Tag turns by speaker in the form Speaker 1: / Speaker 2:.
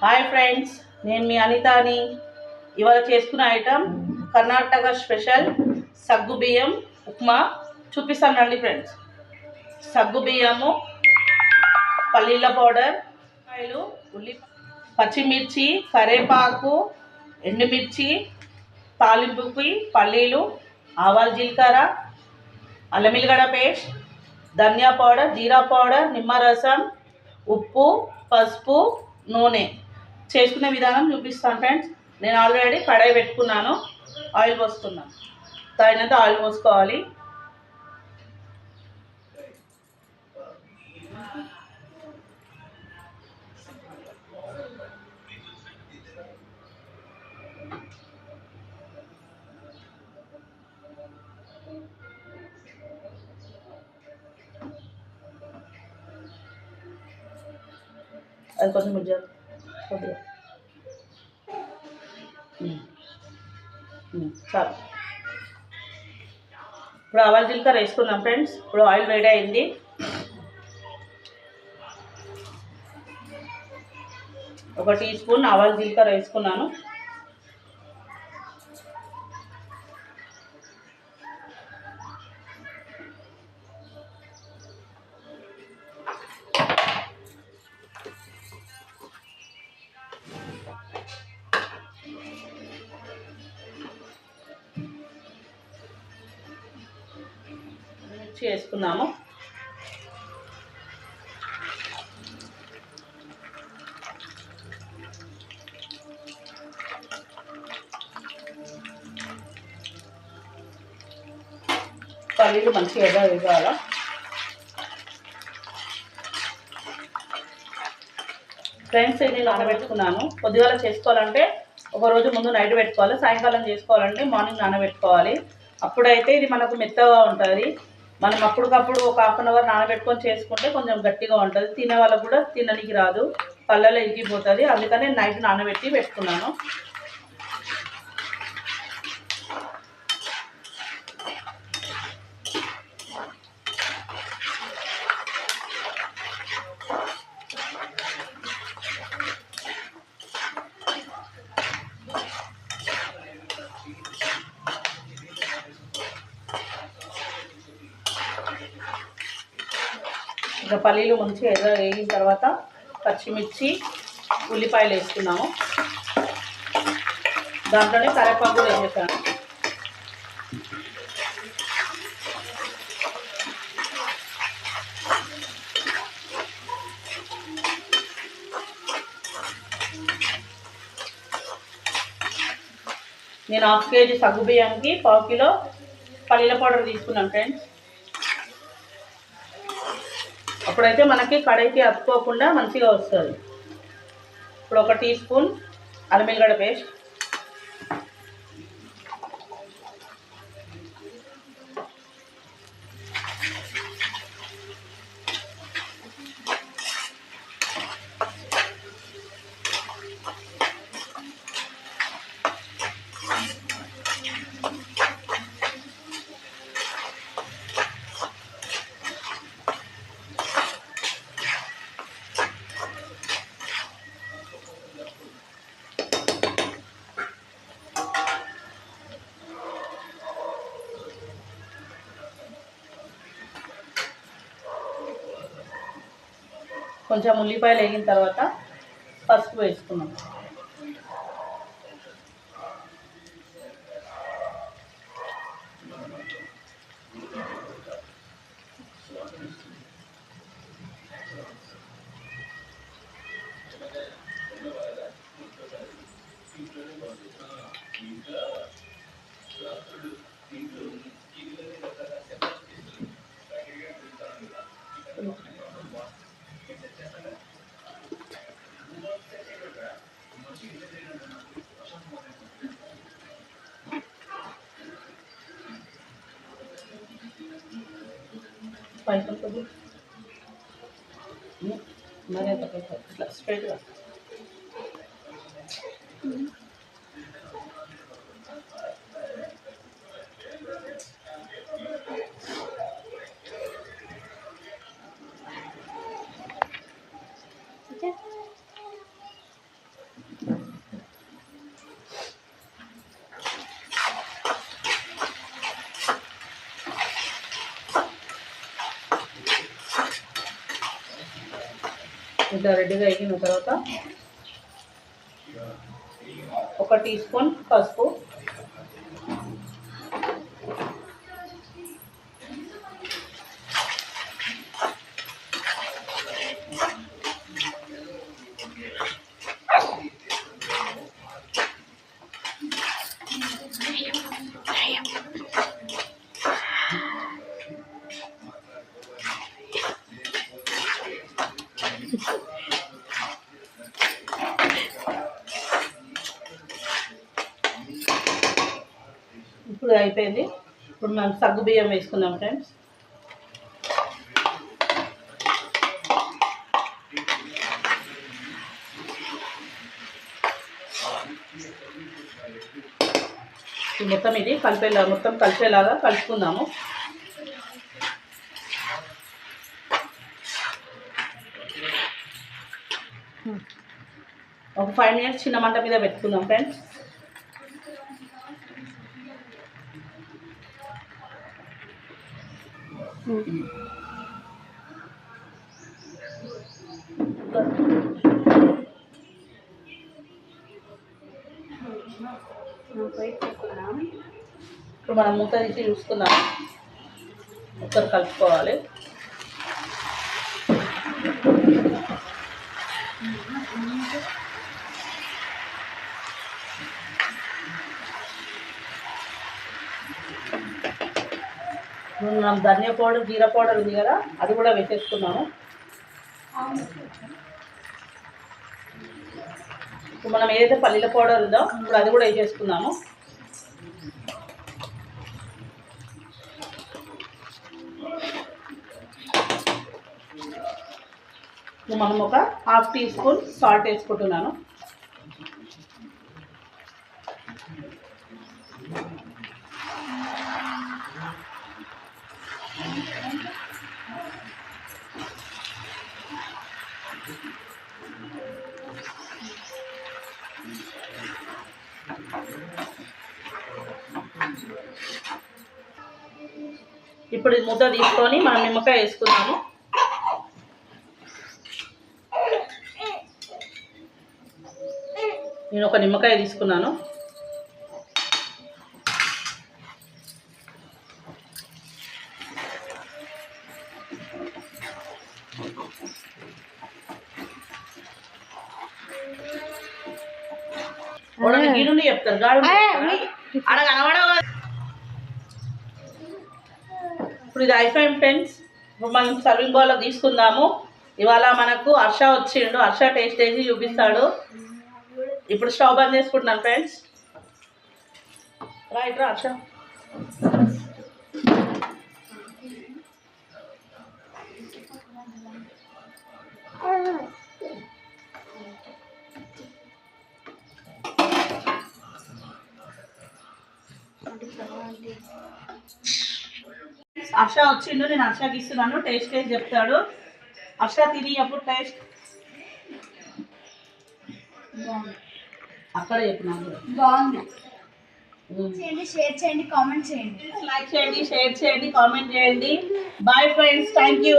Speaker 1: Hi friends, నేను మీ అనితాని. ఇవాళ చేసుకున్న ఐటమ్ కర్ణాటక స్పెషల్ సగ్గు బియ్యం ఉప్మా చూపిస్తాను రండి ఫ్రెండ్స్. సగ్గు బియ్యము, పల్లీల పౌడర్, ఉల్లిపాయలు, పచ్చిమిర్చి, కరేపాకు, ఎండుమిర్చి, తాలింపుకి పల్లీలు, ఆవాలు, జీలకర్ర, అల్లం ఎల్లిగడ్డ పేస్ట్, ధనియా పౌడర్, జీరా పౌడర్, నిమ్మరసం, ఉప్పు, పసుపు, నూనె. చేసుకునే విధానం చూపిస్తాను ఫ్రెండ్స్. నేను ఆల్రెడీ కడాయి పెట్టుకున్నాను, ఆయిల్ పోసుకున్నాను. తగినంత ఆయిల్ పోసుకోవాలి. అది కొంచెం కొద్దిగా చాలు. ఇప్పుడు ఆవాలు జీలకర్ర వేసుకుందాం ఫ్రెండ్స్. ఇప్పుడు ఆయిల్ వేడి అయింది. ఒక టీ స్పూన్ ఆవాలు జీలకర్ర వేసుకున్నాను. మిర్చి వేసుకున్నాము. పల్లీలు మంచిగా వేగాల. ఫ్రెండ్స్, ఇది నానబెట్టుకున్నాను. పొద్దుగాల చేసుకోవాలంటే ఒక రోజు ముందు నైట్ పెట్టుకోవాలి, సాయంకాలం చేసుకోవాలంటే మార్నింగ్ నానబెట్టుకోవాలి. అప్పుడైతే ఇది మనకు మెత్తగా ఉంటుంది. మనం అప్పటికప్పుడు ఒక హాఫ్ అన్ అవర్ నానబెట్టుకొని చేసుకుంటే కొంచెం గట్టిగా ఉంటుంది. తినే వాళ్ళకు కూడా తినడానికి రాదు, పళ్ళలో ఇరిగిపోతుంది. అందుకని నైట్ నానబెట్టి పెట్టుకున్నాను. ఇంకా పల్లీలు మంచిగా వేగిన తర్వాత పచ్చిమిర్చి, ఉల్లిపాయలు వేసుకున్నాము. దాంట్లోనే కరివేపాకు కూడా వేసేసాను. నేను హాఫ్ కేజీ సగ్గు బియ్యంకి 1/2 కిలో పల్లీల పౌడర్ తీసుకున్నాను ఫ్రెండ్స్. అప్పుడైతే మనకి కడాయికి అతుక్కోకుండా మంచిగా వస్తుంది. ఇప్పుడు ఒక టీ స్పూన్ అల్లం ఎల్లిగడ్డ పేస్ట్, కొంచెం ఉల్లిపాయలు వేగిన తర్వాత పసుపు వేసుకున్నాం. పైసలు కొద్ది మరి అంత ఇట్లా స్ట్రైట్గా ఇట్లా రెడ్డిగా వేగిన తర్వాత 1 టీ స్పూన్ పసుపు, ఇప్పుడు అయిపోయింది. ఇప్పుడు మనం సగ్గు బియ్యం వేసుకుందాం ఫ్రెండ్స్. మొత్తం ఇది కలిపేలాగా కలుపుకుందాము. ఒక 5 మినిట్స్ చిన్న మంట మీద పెట్టుకుందాం ఫ్రెండ్స్. ఇప్పుడు మనం మూత తీసి చూసుకుందాం. ఒకసారి కలుపుకోవాలి. మనం ధనియా పౌడర్, జీరా పౌడర్ ఉంది కదా, అది కూడా వేసేసుకున్నాము. ఇప్పుడు మనం ఏదైతే పల్లీల పౌడర్ ఉందో ఇప్పుడు అది కూడా వేసేసుకున్నాము. మనం ఒక 1/2 టీ స్పూన్ సాల్ట్ వేసుకుంటున్నాను. ఇప్పుడు ఈ ముద్ద తీసుకొని మనం నిమ్మకాయ వేసుకున్నాము. నేను ఒక నిమ్మకాయ తీసుకున్నాను. గిన్నె చెప్తారు గాడు అక్కడ కనబడవు. ఇప్పుడు ఇది అయిపోయింది ఫ్రెండ్స్. ఇప్పుడు మనం సర్వింగ్ బౌల్లో తీసుకుందాము. ఇవాళ మనకు హర్ష వచ్చిండు. హర్ష టేస్ట్ వేసి చూపిస్తాడు. ఇప్పుడు స్టవ్ బంద్ చేసుకుంటున్నాను ఫ్రెండ్స్. రైట్ రా హర్ష. హర్ష వచ్చిండు. నేను హర్షకి ఇస్తున్నాను. టేస్ట్ వేసి చెప్తాడు. హర్ష తిని అప్పుడు టేస్ట్ అక్కడ చెప్పినాను.
Speaker 2: బాగుంది. షేర్ చేయండి, కామెంట్ చేయండి,
Speaker 1: లైక్ చేయండి, షేర్ చేయండి, కామెంట్ చేయండి. Bye friends, thank you.